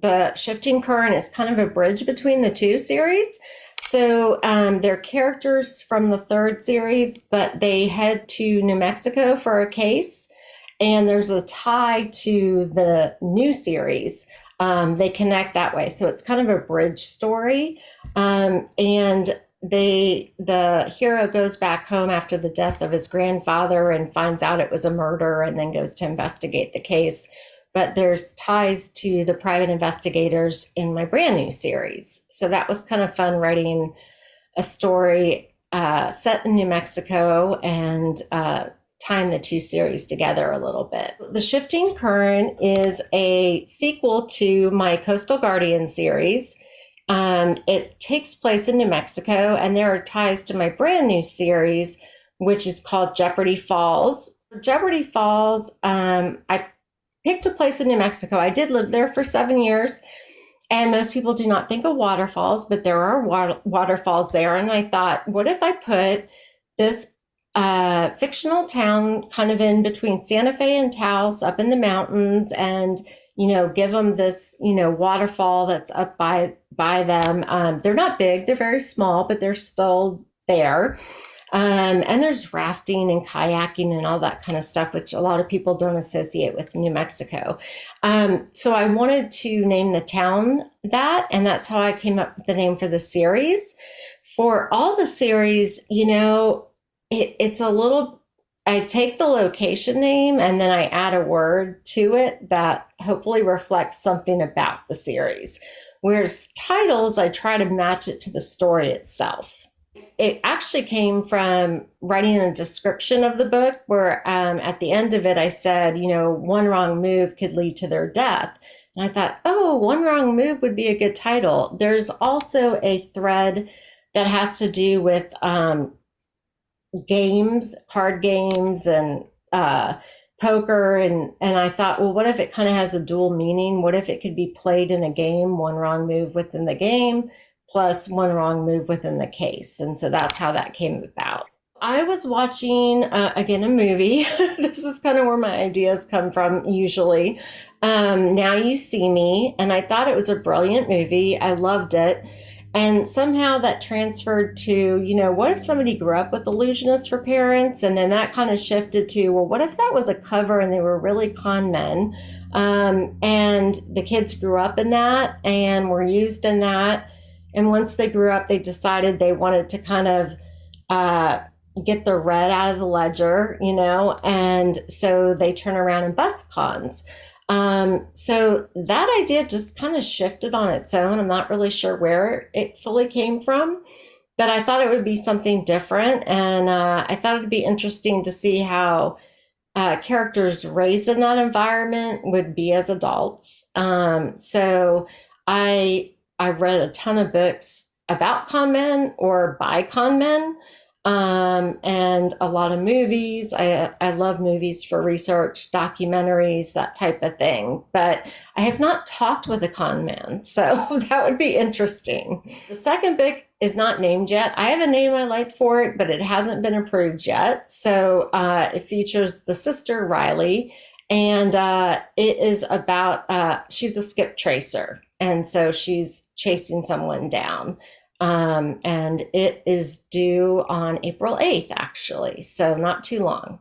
the Shifting Current is kind of a bridge between the two series. So they're characters from the third series, but they head to New Mexico for a case, and there's a tie to the new series. They connect that way, so it's kind of a bridge story. And the hero goes back home after the death of his grandfather and finds out it was a murder, and then goes to investigate the case. But there's ties to the private investigators in my brand new series. So that was kind of fun, writing a story set in New Mexico and tying the two series together a little bit. The Shifting Current is a sequel to my Coastal Guardian series. It takes place in New Mexico, and there are ties to my brand new series, which is called Jeopardy Falls. Jeopardy Falls, I picked a place in New Mexico. I did live there for 7 years, and most people do not think of waterfalls, but there are waterfalls there. And I thought, what if I put this fictional town kind of in between Santa Fe and Taos, up in the mountains, and give them this waterfall that's up by them. They're not big, they're very small, but they're still there. And there's rafting and kayaking and all that kind of stuff, which a lot of people don't associate with New Mexico. So I wanted to name the town that, and that's how I came up with the name for the series. For all the series, it's a little, I take the location name and then I add a word to it that hopefully reflects something about the series. Whereas titles, I try to match it to the story itself. It actually came from writing a description of the book where at the end of it, I said, one wrong move could lead to their death. And I thought, one wrong move would be a good title. There's also a thread that has to do with games, card games, and poker. And I thought, well, what if it kind of has a dual meaning? What if it could be played in a game, one wrong move within the game, plus one wrong move within the case? And so that's how that came about. I was watching, again, a movie. This is kind of where my ideas come from usually. Now You See Me, and I thought it was a brilliant movie. I loved it. And somehow that transferred to, what if somebody grew up with illusionists for parents? And then that kind of shifted to, well, what if that was a cover and they were really con men? And the kids grew up in that and were used in that. And once they grew up, they decided they wanted to kind of get the red out of the ledger, and so they turn around and bust cons. So that idea just kind of shifted on its own. I'm not really sure where it fully came from, but I thought it would be something different. And I thought it'd be interesting to see how characters raised in that environment would be as adults. So I read a ton of books about con men or by con men, and a lot of movies. I love movies for research, documentaries, that type of thing. But I have not talked with a con man, so that would be interesting. The second book is not named yet. I have a name I like for it, but it hasn't been approved yet. So it features the sister, Riley, and it is about, she's a skip tracer. And so she's chasing someone down. And it is due on April 8th, actually, so not too long.